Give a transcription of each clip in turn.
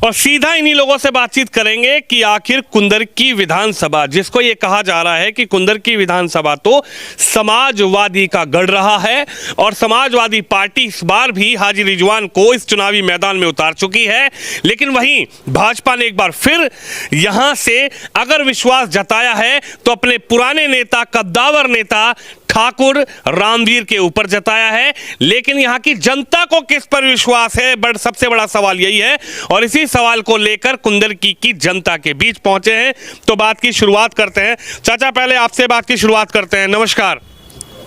और सीधा इन्हीं लोगों से बातचीत करेंगे कि आखिर कुंदरकी विधानसभा, जिसको ये कहा जा रहा है कि कुंदरकी विधानसभा तो समाजवादी का गढ़ रहा है और समाजवादी पार्टी इस बार भी हाजी रिजवान को इस चुनावी मैदान में उतार चुकी है, लेकिन वहीं भाजपा ने एक बार फिर यहां से अगर विश्वास जताया है तो अपने पुराने नेता, कद्दावर नेता ठाकुर रामवीर के ऊपर जताया है। लेकिन यहां की जनता को किस पर विश्वास है, सबसे बड़ा सवाल यही है और इसी सवाल को लेकर कुंदरकी की जनता के बीच पहुंचे हैं। तो बात की शुरुआत करते हैं। चाचा, पहले आपसे बात की शुरुआत करते हैं। नमस्कार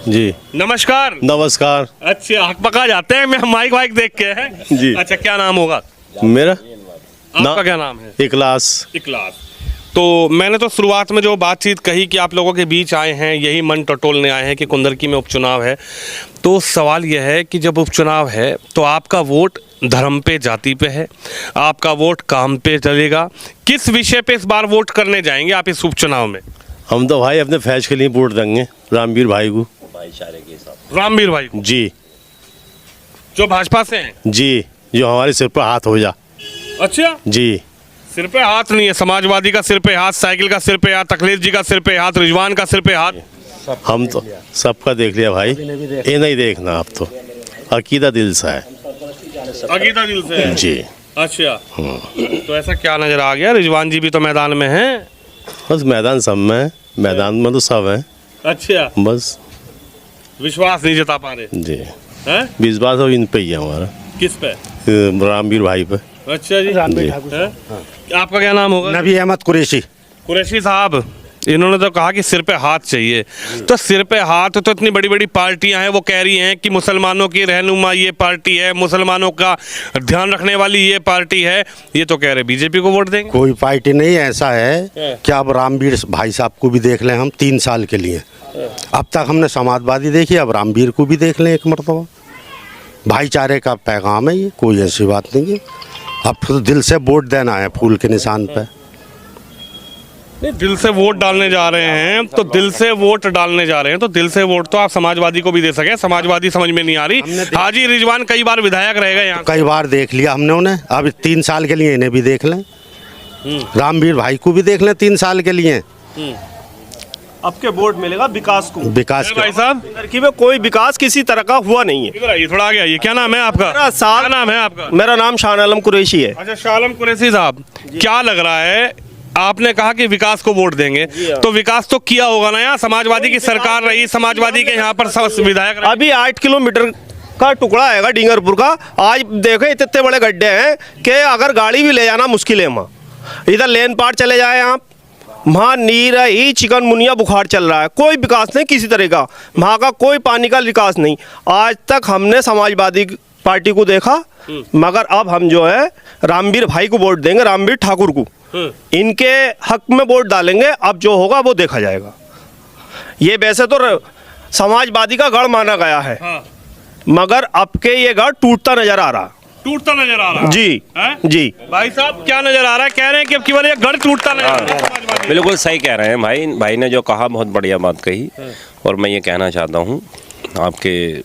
जी। नमस्कार। नमस्कार। अच्छा, हक पका जाते हैं, मैं माइक वाइक देख के है जी। अच्छा, क्या नाम होगा मेरा? आपका क्या नाम है? इखलास। इखलास। तो मैंने तो शुरुआत में जो बातचीत कही कि आप लोगों के बीच आए हैं, यही मन टटोलने आए हैं कि कुंदरकी में उपचुनाव है। तो सवाल यह है कि जब उपचुनाव है तो आपका वोट धर्म पे, जाति पे है, आपका वोट काम पे चलेगा। किस विषय पे इस बार वोट करने जाएंगे आप इस उपचुनाव में? हम तो भाई अपने फैज के लिए वोट देंगे रामवीर भाई को। भाईचारे के साथ रामवीर भाई को जी, जो भाजपा से हैं जी, जो हमारे सिर पर हाथ हो जा। अच्छा जी, सिर पे हाथ नहीं है, समाजवादी का सिर पे हाथ, साइकिल का सिर पे हाथ, अखिलेश जी का सिर पे हाथ, रिजवान का सिर पे हाथ। हम तो सबका देख लिया भाई, ये नहीं देखना। आप तो अकीदा दिल से है। अकीदा दिल से है जी। अच्छा, तो ऐसा क्या नजर आ गया? रिजवान जी भी तो मैदान में हैं। बस मैदान सब में है, मैदान में तो सब है। अच्छा, बस विश्वास नहीं जता पा रहे जी। हैं? विश्वास अब इन पे ही है हमारा। किस पे? रामवीर भाई पे। अच्छा जी। आपका क्या नाम होगा? नबी अहमद कुरैशी। कुरैशी साहब, इन्होंने तो कहा कि सिर पे हाथ चाहिए। तो सिर पे हाथ तो इतनी बड़ी बड़ी पार्टियां हैं, वो कह रही हैं कि मुसलमानों की रहनुमा ये पार्टी है, मुसलमानों का ध्यान रखने वाली ये पार्टी है, ये तो कह रहे बीजेपी को वोट देंगे। कोई पार्टी नहीं, ऐसा है कि अब रामवीर भाई साहब को भी देख लें हम 3 साल के लिए। अब तक हमने समाजवादी देखी, अब रामवीर को भी देख लें एक मरतबा। भाईचारे का पैगाम है ये, कोई ऐसी बात नहीं है। अब तो दिल से वोट देना है फूल के निशान पे। नहीं, दिल से वोट डालने जा रहे हैं तो दिल से वोट डालने जा रहे हैं तो दिल से वोट तो आप समाजवादी को भी दे सकें। समाजवादी समझ में नहीं आ रही। हाजी रिजवान कई बार विधायक रहेगा यहाँ, कई बार देख लिया हमने उन्हें, अब 3 साल के लिए इन्हें भी देख लें। रामवीर भाई को भी देख लें 3 साल के लिए। आपके वोट मिलेगा विकास को। विकास भाई साहब, कुंदरकी में कोई विकास किसी तरह का हुआ नहीं है। इधर आइए, थोड़ा आगे आइए। क्या नाम है आपका? क्या नाम है आपका? मेरा नाम शाह आलम कुरैशी है। अच्छा, शाह आलम कुरैशी साहब, क्या लग रहा है? आपने कहा कि विकास को वोट देंगे, तो विकास तो किया होगा ना? यहाँ समाजवादी की सरकार रही, समाजवादी के यहाँ पर विधायक रहे। अभी 8 किलोमीटर का टुकड़ा है डींगरपुर का। आज देखो इतने बड़े गड्ढे हैं कि अगर गाड़ी भी ले जाना मुश्किल है। वहाँ इधर लेन पार चले जाए आप, वहाँ नीर ही चिकनगुनिया बुखार चल रहा है। कोई विकास नहीं किसी तरह का, वहाँ का कोई पानी का विकास नहीं। आज तक हमने समाजवादी पार्टी को देखा, मगर अब हम जो है रामवीर भाई को वोट देंगे, रामवीर ठाकुर को। इनके हक में वोट डालेंगे। अब जो होगा वो देखा जाएगा। ये वैसे तो समाजवादी का गढ़ माना गया है, मगर अब के ये गढ़ टूटता नजर आ रहा। टूटता नजर आ रहा जी है? जी। भाई साहब, क्या नजर आ रहा है? कह रहे हैं कि अब केवल ये गढ़ टूटता नजर आ रहा है। बिल्कुल सही कह रहे हैं भाई। भाई ने जो कहा बहुत बढ़िया बात कही। और मैं ये कहना चाहता हूँ आपके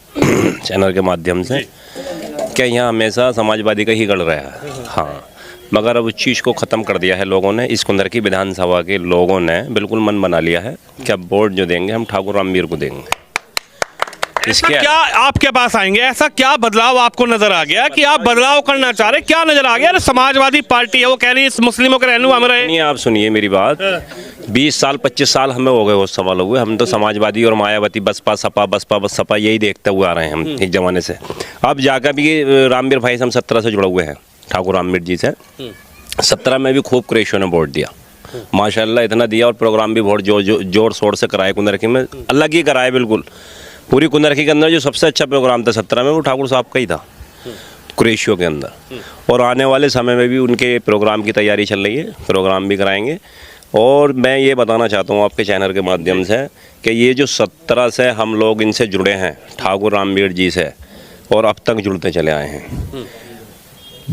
चैनल के माध्यम से कि यहाँ हमेशा समाजवादी का ही गढ़ रहा है। हाँ, मगर अब उस चीज़ को ख़त्म कर दिया है लोगों ने। इस कुंदरकी विधानसभा के लोगों ने बिल्कुल मन बना लिया है कि अब वोट जो देंगे हम ठाकुर रामवीर को देंगे। इसके क्या आपके पास आएंगे? ऐसा क्या बदलाव आपको नजर आ गया कि आप बदलाव करना चाह रहे? क्या नजर आ गया? अरे समाजवादी पार्टी है, वो कह रही है मुस्लिमों के रहनुमा में रहे। नहीं, आप सुनिए मेरी बात। 20 साल 25 साल हमें हो गए वो सवाल हुए। हम तो समाजवादी और मायावती बसपा सपा यही देखते हुए आ रहे हैं हम एक जमाने से। अब जाकर भी रामवीर भाई से हम 17 से जुड़े हुए हैं, ठाकुर रामवीर जी से। 17 में भी खूब कुरैशियों ने वोट दिया, माशाल्लाह इतना दिया। और प्रोग्राम भी बहुत जोर शोर से कराए कुंदरकी में, अलग ही कराए बिल्कुल। पूरी कुंदरकी के अंदर जो सबसे अच्छा प्रोग्राम था 17 में वो ठाकुर साहब का ही था कुरैशियों के अंदर। और आने वाले समय में भी उनके प्रोग्राम की तैयारी चल रही है, प्रोग्राम भी कराएंगे। और मैं ये बताना चाहता हूँ आपके चैनल के माध्यम से कि ये जो 17 से हम लोग इनसे जुड़े हैं ठाकुर रामवीर जी से, और अब तक जुड़ते चले आए हैं।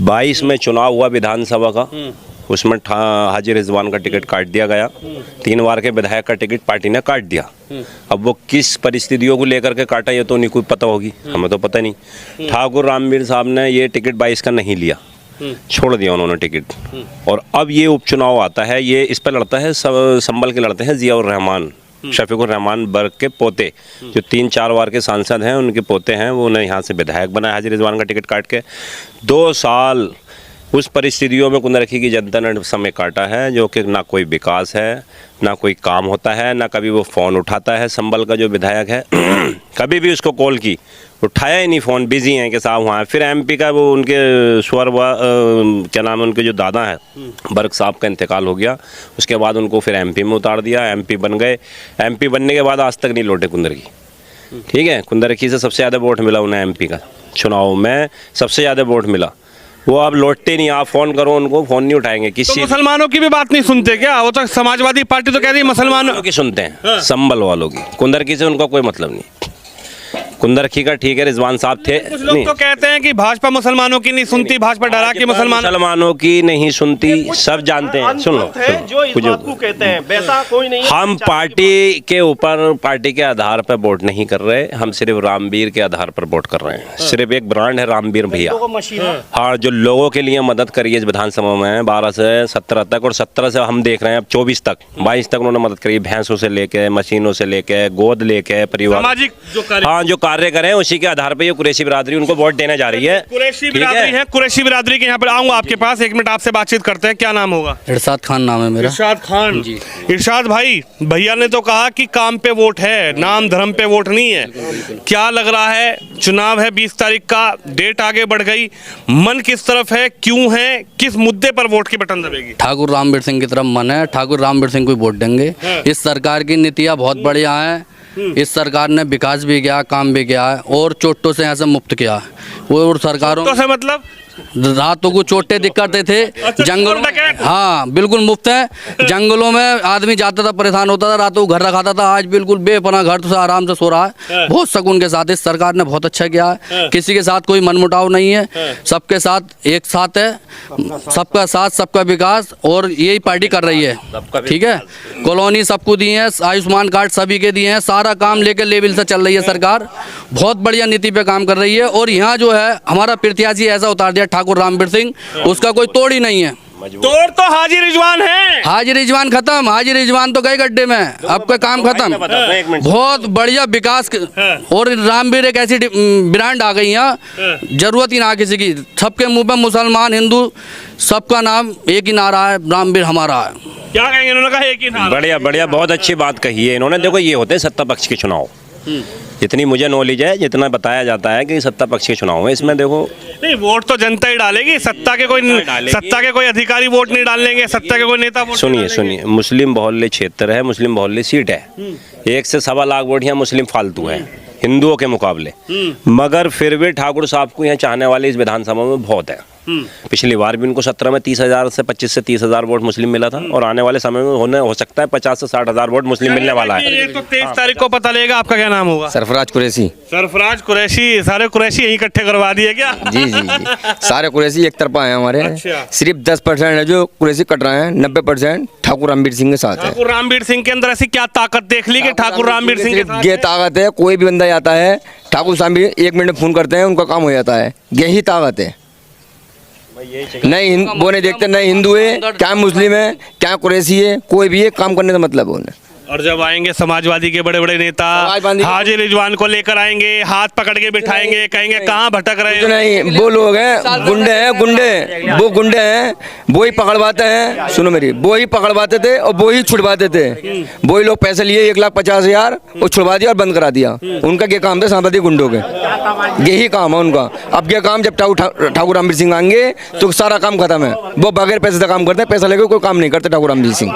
22 में चुनाव हुआ विधानसभा का, उसमें हाजी रिजवान का टिकट काट दिया गया। 3 बार के विधायक का टिकट पार्टी ने काट दिया। अब वो किस परिस्थितियों को लेकर के काटा ये तो नहीं कोई पता होगी, हमें तो पता नहीं। ठाकुर रामवीर साहब ने ये टिकट 22 का नहीं लिया, छोड़ दिया उन्होंने टिकट। और अब ये उपचुनाव आता है, ये इस पर लड़ता है, संभल के लड़ते हैं जियाउर रहमान, शफीकुर रहमान बर्ग के पोते, जो 3-4 बार के सांसद हैं, उनके पोते हैं। वो उन्हें यहाँ से विधायक बनाया हाजी रिजवान का टिकट काट के। 2 साल उस परिस्थितियों में कुंदरखी की जनता ने समय काटा है, जो कि ना कोई विकास है, ना कोई काम होता है, ना कभी वो फ़ोन उठाता है। संभल का जो विधायक है कभी भी उसको कॉल की, उठाया ही नहीं फ़ोन, बिजी हैं कि साहब वहाँ। फिर एमपी का वो उनके स्वर क्या नाम है, उनके जो दादा है बर्ग साहब का इंतकाल हो गया, उसके बाद उनको फिर एमपी में उतार दिया, एमपी बन गए। एमपी बनने के बाद आज तक नहीं लौटे कुंदरकी, ठीक है। कुंदरकी से सबसे ज़्यादा वोट मिला उन्हें, एमपी का चुनाव में सबसे ज़्यादा वोट मिला। वो अब लौटते नहीं, आप फ़ोन करो उनको, फ़ोन नहीं उठाएंगे। तो मुसलमानों की भी बात नहीं सुनते क्या? वो तो समाजवादी पार्टी तो कह रही है मुसलमानों की सुनते हैं, संभल वालों की। कुंदरकी से उनका कोई मतलब नहीं। कुंदरखी का ठीक है, रिजवान साहब थे। कुछ लोग तो कहते हैं कि भाजपा मुसलमानों की नहीं सुनती, भाजपा डरा के मुसलमानों की नहीं सुनती, सब जानते हैं। सुन लो, जो इस बात को कहते हैं, वैसा कोई नहीं है। हम पार्टी के ऊपर, पार्टी के आधार पर वोट नहीं कर रहे, हम सिर्फ रामवीर के आधार पर वोट कर रहे हैं। सिर्फ एक ब्रांड है रामवीर भैया, हाँ, जो लोगों के लिए मदद करी है इस विधानसभा में 12 से 17 तक, और 17 से हम देख रहे हैं अब 24 तक, 22 तक उन्होंने मदद करी, भैंसों से लेके, मशीनों से लेके, गोद लेके, परिवार, सामाजिक जो हाँ जो कार्य करें उसी के आधार पर ये कुरैशी बिरादरी उनको वोट देने जा रही है। कुरैशी बिरादरी है, कुरैशी बिरादरी के यहाँ पर आऊंगा आपके पास, 1 मिनट आपसे बातचीत करते हैं। क्या नाम होगा? इरशाद खान नाम है मेरा। इरशाद खान जी। इरशाद भाई, भैया ने तो कहा कि काम पे वोट है, नाम धर्म पे वोट नहीं है। क्या लग रहा है, चुनाव है 20 तारीख का, डेट आगे बढ़ गई, मन किस तरफ है, क्यों है, किस मुद्दे पर वोट की बटन दबेगी? ठाकुर रामवीर सिंह की तरफ मन है, ठाकुर रामवीर सिंह को वोट देंगे। इस सरकार की नीतियाँ बहुत बढ़िया हैं। इस सरकार ने विकास भी किया, काम भी किया है, और चोटों से ऐसे मुक्त किया है। वो सरकारों तो से मतलब रातों को चोटें दिक्कतें थे जंगलों में, हाँ बिल्कुल मुफ्त है। जंगलों में आदमी जाता था, परेशान होता था, रातों को घर रखाता था, आज बिल्कुल बेपनाह घर से आराम से सो रहा है, बहुत सुकून के साथ। इस सरकार ने बहुत अच्छा किया है, किसी के साथ कोई मनमुटाव नहीं है, सबके साथ एक साथ है, सबका साथ सबका विकास, और यही पार्टी कर रही है, ठीक है। कॉलोनी सबको दी है, आयुष्मान कार्ड सभी के दिए हैं, सारा काम लेकर लेवल से चल रही है सरकार, बहुत बढ़िया नीति पे काम कर रही है। और यहाँ जो है हमारा प्रत्याशी ऐसा उतार दिया ठाकुर रामवीर सिंह, उसका कोई तोड़ ही नहीं है। तोड़ तो हाजी रिजवान है, हाजी रिजवान खत्म, हाजी रिजवान तो गए गड्ढे में, अब का काम खत्म। बहुत बढ़िया विकास और रामवीर एक ऐसी ब्रांड आ गई यहाँ, जरूरत ही ना किसी की, सबके मुंह पे मुसलमान हिंदू सबका नाम एक ही नारा है, रामवीर हमारा है। क्या कहेंगे? इन्होंने कहा एक ही नारा। बढ़िया बढ़िया, बहुत अच्छी बात कही है इन्होंने। देखो ये होते हैं सत्ता पक्ष के चुनाव, जितनी मुझे नॉलेज है, जितना बताया जाता है कि सत्ता पक्ष के चुनाव है, इसमें देखो नहीं, वोट तो जनता ही डालेगी, सत्ता के कोई अधिकारी वोट नहीं डालेंगे, सत्ता के कोई नेता वोट। सुनिए, मुस्लिम बहुल्य क्षेत्र है, मुस्लिम बहुल्य सीट है, 1 से 1.25 लाख वोट यहाँ मुस्लिम फालतू है हिंदुओं के मुकाबले, मगर फिर भी ठाकुर साहब को यहाँ चाहने वाले इस विधानसभा में बहुत है। पिछली बार भी उनको 17 में 30,000 से 25 से 30,000 वोट मुस्लिम मिला था, और आने वाले समय में हो सकता है 50 से 60,000 वोट मुस्लिम मिलने वाला है। ये तो 23 तारीख को पता लगेगा। आपका क्या नाम होगा? सरफराज कुरैशी। सरफराज कुरैशी, सारे कुरैशी यहीं इकट्ठे करवा दिए क्या? जी जी जी, सारे कुरैशी एक तरफा है हमारे। अच्छा। सिर्फ 10% है जो कुरैशी कट रहे हैं, 90% ठाकुर रामवीर सिंह के साथ है। ठाकुर रामवीर सिंह के अंदर ऐसी क्या ताकत देख ली कि ठाकुर रामवीर सिंह के साथ ये ताकत है, कोई भी बंदा आता है ठाकुर साहब 1 मिनट में फोन करते हैं, उनका काम हो जाता है, यही ताकत है। नहीं वो नहीं देखते, नहीं हिंदू है क्या मुस्लिम है क्या कुरैशी है, कोई भी है, काम करने का मतलब है उन्हें। और जब आएंगे समाजवादी के बड़े बड़े नेता हाजी रिजवान को लेकर आएंगे, हाथ पकड़ के बिठाएंगे, कहेंगे कहाँ भटक रहे हो? नहीं, वो लोग हैं गुंडे हैं, वो गुंडे हैं, वो ही पकड़वाते हैं। सुनो मेरी, वो ही पकड़वाते थे और वो ही छुड़वाते थे। वो ही लोग पैसे लिए 1,50,000 और छुड़वा दिया और बंद करा दिया। उनका क्या काम था? सांप्रदायिक गुंडों के यही काम है उनका। अब क्या काम, जब ठाकुर रामवीर सिंह आएंगे तो सारा काम खत्म है। वो बगैर पैसे से काम करते हैं, पैसा लेकर कोई काम नहीं करते ठाकुर रामवीर सिंह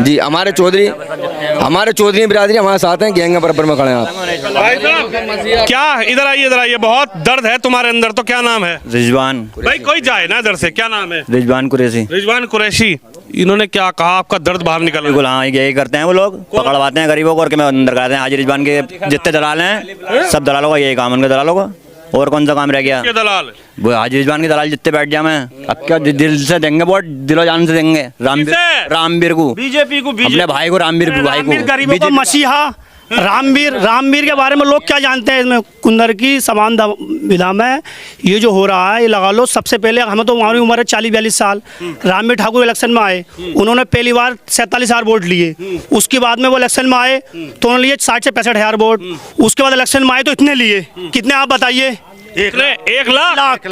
जी। हमारे चौधरी बिरादरी हमारे साथ हैं, गैंग बराबर में खड़े हैं आप। भाई साहब क्या, इधर आइए, बहुत दर्द है तुम्हारे अंदर, तो क्या नाम है? रिजवान। भाई कोई जाए ना इधर से, क्या नाम है? रिजवान कुरैशी। रिजवान कुरैशी, इन्होंने क्या कहा? आपका दर्द बाहर निकल बिल्कुल, हाँ यही करते हैं वो लोग, पकड़वाते हैं गरीबों को और मैं अंदर कराते हैं। हाजी रिजवान के जितने दलाल हैं सब दलालों का यही काम, उनके दलालों का और कौन सा काम रह गया? दलाल वो हाजी रिजवान के दलाल जितने बैठ जाए, मैं अब क्या दिल से देंगे वोट, दिलो जान से देंगे रामवीर को, बीजेपी को, अपने भाई को, रामवीर भाई को, गरीबों का मसीहा रामवीर के बारे में लोग क्या जानते हैं? इसमें कुंदर की समान विधा में ये जो हो रहा है, ये लगा लो, सबसे पहले हमें तो हमारी उम्र है 40-42 साल। रामवीर ठाकुर इलेक्शन में आए, उन्होंने पहली बार 47,000 वोट लिए। उसके बाद में वो इलेक्शन में आए तो उन्होंने लिए 60 से 65,000 वोट। उसके बाद इलेक्शन में आए तो इतने लिए, कितने आप बताइए? 1 लाख।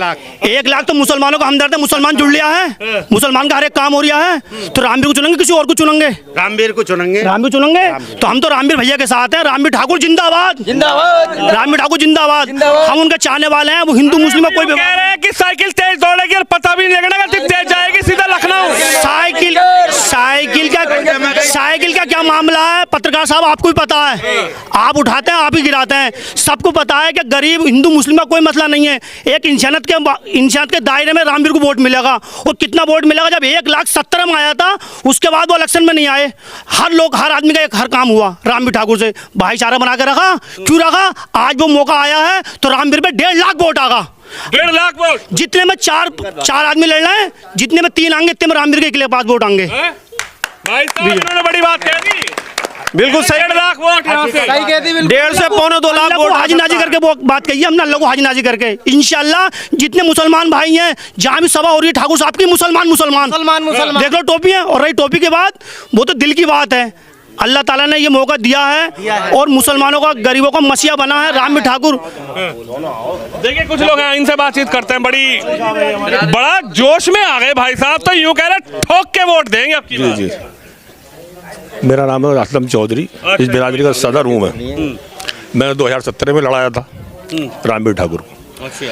1 लाख तो मुसलमानों का हमदर्द है, मुसलमान जुड़ लिया है, मुसलमान का हर एक काम हो रहा है। तो रामवीर को चुनेंगे, किसी और को चुनेंगे? रामवीर को चुनेंगे। रामवीर चुनेंगे तो हम तो रामवीर भैया के साथ हैं। रामवीर ठाकुर जिंदाबाद, जिंदाबाद। रामवीर ठाकुर जिंदाबाद, हम उनके चाहने वाले हैं। वो हिंदू मुस्लिम में कोई कह रहे हैं कि साइकिल तेज दौड़ेगी और पता भी नहीं लगेगा कि तेज जाएगी सीधा लखनऊ। साइकिल का क्या मामला है पत्रकार साहब? आपको भी पता है, आप उठाते हैं आप ही गिराते हैं। सबको पता है कि गरीब हिंदू मुस्लिम का कोई मसला नहीं है। एक इंसानियत के दायरे में रामवीर को वोट मिलेगा। और कितना वोट मिलेगा? जब 1,70,000 में आया था, उसके बाद वो इलेक्शन में नहीं आए। हर आदमी का हर काम हुआ रामवीर ठाकुर से। भाईचारा बना के रखा, क्यों रखा? आज वो मौका आया है तो रामवीर पे 1.5 लाख वोट आगा। 1.5 लाख वोट, जितने में चार आदमी लड़ रहे हैं, जितने में 3 आएंगे, इतने में रामवीर के पास वोट आएंगे। भाई साहब इन्होंने बड़ी बात कह दी। बिल्कुल सही। 1.5 लाख वोट यहाँ से, 1.5 से 2.25 लाख वोट हाजी नाजी करके वो बात कही हमने। अल्लाह को हाजी नाजी करके इंशाल्लाह जितने मुसलमान भाई हैं, जहाँ भी सभा हो रही है ठाकुर साहब की, मुसलमान देख लो टोपी है। और रही टोपी के बाद, वो तो दिल की बात है। अल्लाह ताला ने ये मौका दिया है और मुसलमानों का, गरीबों का मसीहा बना है रामवीर ठाकुर। देखिए कुछ लोग हैं, इनसे बातचीत करते हैं। बड़ा जोश में आ गए भाई साहब, तो यूं कह रहे ठोक के वोट देंगे आपकी बात। जी, मेरा नाम है असलम चौधरी, इस बिरादरी का सदर हूँ मैं। मैंने 2017 में लड़ाया था रामवीर ठाकुर को। अच्छा।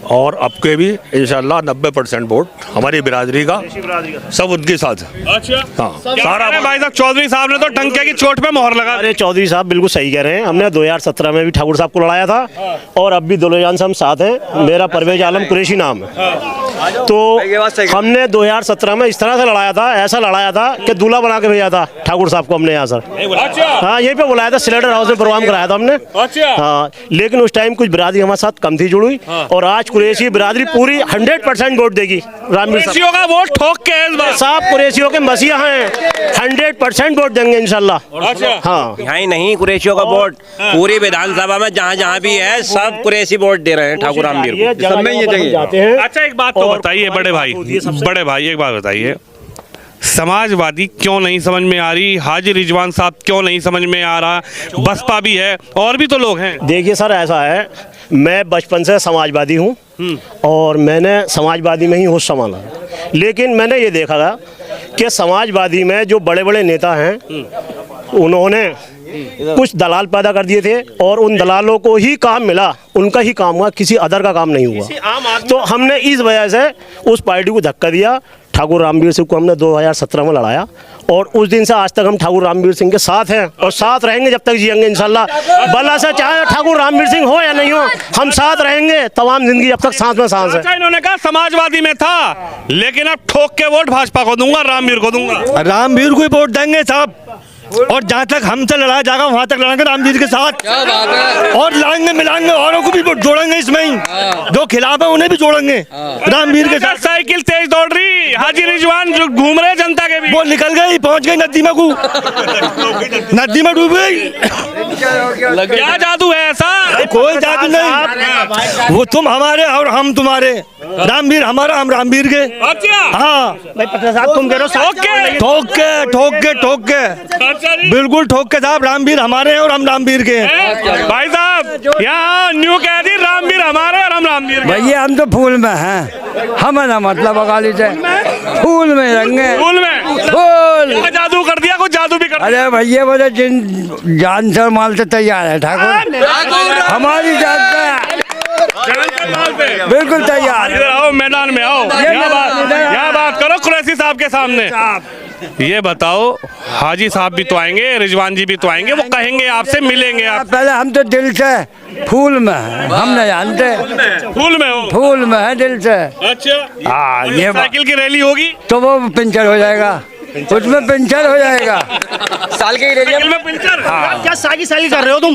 और अब के भी इंशाल्लाह 90% वोट हमारी बिरादरी का सब उनके साथ है। अच्छा। हाँ, सारा भाई साहब चौधरी साहब ने तो टंके की चोट पे मोहर लगा। अरे चौधरी साहब बिल्कुल सही कह रहे हैं। हमने 2017 में भी ठाकुर साहब को लड़ाया था और अब भी दुल्हजान से हम साथ हैं। मेरा परवेज आलम कुरैशी नाम है। तो हमने 2017 में इस तरह से लड़ाया था, ऐसा लड़ाया था कि दूल्हा बना के भेजा था ठाकुर साहब को हमने यहाँ सर। अच्छा। हाँ, यहीं पे बुलाया था, सिलेंडर हाउस में प्रोग्राम कराया था हमने। अच्छा। हाँ, लेकिन उस टाइम कुछ बिरादरी हमारे साथ कम थी जुड़ी। और आज कुरैशी बिरादरी पूरी 100% वोट देगी रामवीर कुरैशियों का वोट ठोक के इस बार साहब। कुरैशियों के मसीहा हैं, 100% वोट देंगे इंशाल्लाह। अच्छा। हाँ, यहाँ ही नहीं कुरैशियों का वोट पूरी विधानसभा में जहाँ जहाँ भी है सब कुरैशी वोट दे रहे हैं ठाकुर रामवीर को। सब में ये चाहिए। अच्छा एक बात तो बताइए बड़े भाई एक बात बताइए, समाजवादी क्यों नहीं समझ में आ रही? हाजी रिजवान साहब क्यों नहीं समझ में आ रहा? बसपा भी है और भी तो लोग हैं। देखिए सर, ऐसा है, मैं बचपन से समाजवादी हूँ और मैंने समाजवादी में ही होश संभाला। लेकिन मैंने ये देखा था कि समाजवादी में जो बड़े बड़े नेता हैं, उन्होंने कुछ दलाल पैदा कर दिए थे और उन दलालों को ही काम मिला, उनका ही काम हुआ, किसी अदर का काम नहीं हुआ। तो हमने इस वजह से उस पार्टी को धक्का दिया। ठाकुर रामवीर सिंह को हमने 2017 में लड़ाया और उस दिन से आज तक हम ठाकुर रामवीर सिंह के साथ हैं और साथ रहेंगे जब तक जिएंगे इंशाल्लाह। भला से चाहे ठाकुर रामवीर सिंह हो या नहीं हो, हम साथ रहेंगे तमाम जिंदगी जब तक सांस में सांस है। अच्छा, इन्होंने कहा समाजवादी में था लेकिन अब ठोक के वोट भाजपा को दूंगा, रामवीर को दूंगा। रामवीर को ही वोट देंगे साहब। और जहाँ तक हमसे लड़ाया जाएगा वहाँ तक लड़ाएंगे रामवीर के साथ। क्या बात है। और लाएंगे मिलाएंगे, औरों को भी जोड़ेंगे इसमें ही। जो खिलाफ है उन्हें भी जोड़ेंगे रामवीर के साथ। साइकिल तेज दौड़ रही, हाजी रिजवान जो घूम रहे जनता के बीच। वो निकल गई, पहुँच गई नदी में को, नदी में डूब गई। क्या जादू है ऐसा? कोई जादू नहीं, वो तुम हमारे और हम तुम्हारे। रामवीर हमारा, हम रामवीर के। अच्छा। हाँ भाई पत्रकार साहब, तुम कह रहे हो ठोक के बिल्कुल ठोक के साहब। रामवीर हमारे हैं और हम रामवीर के हैं। भाई साहब यहाँ न्यू कह दी रामवीर हमारे और हम रामवीर के। भैया हम तो फूल में हैं, हमारा मतलब अकाली से फूल में रहेंगे। फूल में फूल क्या जादू कर दिया? कुछ जादू भी कर दिया? अरे भैया बोले जिन जान से माल से तैयार है ठाकुर, हमारी जान से बिल्कुल तैयार। इधर आओ, मैदान में आओ, यहाँ बात करो कुरैशी साहब के सामने। ये बताओ, हाजी साहब भी तो आएंगे, रिजवान जी भी तो आएंगे, वो कहेंगे आपसे, मिलेंगे आप। पहले हम तो दिल से फूल में हैं, हम नहीं जानते। फूल में हो? फूल में है दिल से। अच्छा। हाँ, ये साइकिल की रैली होगी तो वो पंचर हो जाएगा। उसमें पंचर हो जाएगा। साल के ही रह साइकिल में पंचर। क्या सागी सागी कर रहे हो तुम?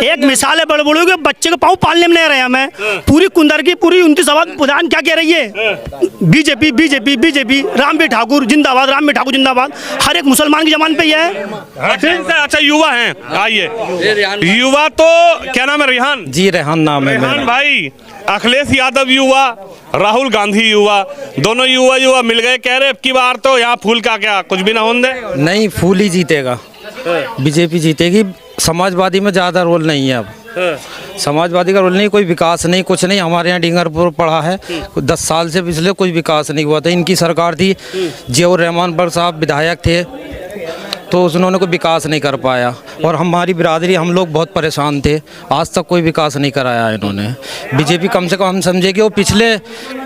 एक मिसाल है बड़े बड़ों के बच्चे के पाँव पालने में नहीं रहे हमें। पूरी कुंदर की पूरी 29 आबाद प्रधान क्या कह रही है? BJP BJP BJP, Ramvir Thakur जिंदाबाद, रामवीर ठाकुर जिंदाबाद। हर एक मुसलमान की जबान पे ही है। अच्छा युवा हैं, आइए युवा तो क्या नाम है? रेहान जी, रेहान नाम है रेहान भाई, अखिलेश यादव युवा, राहुल गांधी युवा, दोनों युवा मिल गए, कह रहे अब की बार तो यहाँ फूल का क्या कुछ भी ना होने दे। नहीं, फूल ही जीतेगा, बीजेपी जीतेगी। समाजवादी में ज़्यादा रोल नहीं है अब, समाजवादी का रोल नहीं, कोई विकास नहीं, कुछ नहीं। हमारे यहाँ डिंगरपुर पड़ा है, 10 साल से पिछले कोई विकास नहीं हुआ था। इनकी सरकार थी, जियाउर रहमान पर साहब विधायक थे, तो उन्होंने कोई विकास नहीं कर पाया और हमारी बिरादरी, हम लोग बहुत परेशान थे। आज तक कोई विकास नहीं कराया इन्होंने। बीजेपी कम से कम हम समझे कि वो पिछले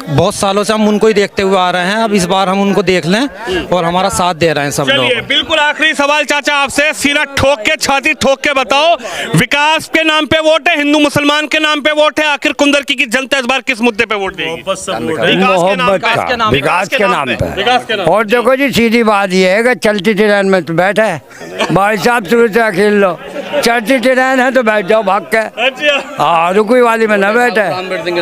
बहुत सालों से हम उनको ही देखते हुए आ रहे हैं, अब इस बार हम उनको देख लें और हमारा साथ दे रहे हैं सब लोग। बिल्कुल आखिरी सवाल चाचा आपसे, सीना ठोक के, छाती ठोक के बताओ, विकास के नाम पे वोट है, हिंदू मुसलमान के नाम पे वोट है, आखिर कुंदरकी की जनता इस बार किस मुद्दे पे वोट देगी? मोहब्बत का, विकास के नाम पे। और देखो जी, सीधी बात ये है कि चलती ट्रेन में तो बैठे भाई साहब, शुरू से खेल लो, चलती ट्रेन है तो बैठ जाओ भाग के। हाँ, रुकवी वाली में न बैठे।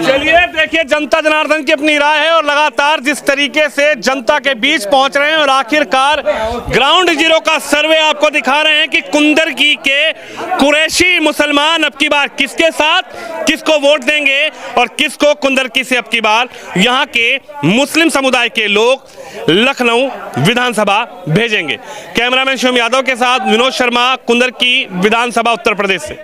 चलिए देखिए, जनता जनार्दन की अपनी राय है और लगातार जिस तरीके से जनता के बीच पहुंच रहे हैं और आखिरकार ग्राउंड जीरो का सर्वे आपको दिखा रहे हैं कि कुंदरकी के कुरैशी मुसलमान अब की बार किसके साथ, किसको वोट देंगे और किसको कुंदरकी से अब की बार यहाँ के मुस्लिम समुदाय के लोग लखनऊ विधानसभा भेजेंगे। कैमरामैन शिवम यादव के साथ विनोद शर्मा, कुंदरकी विधानसभा उत्तर प्रदेश से।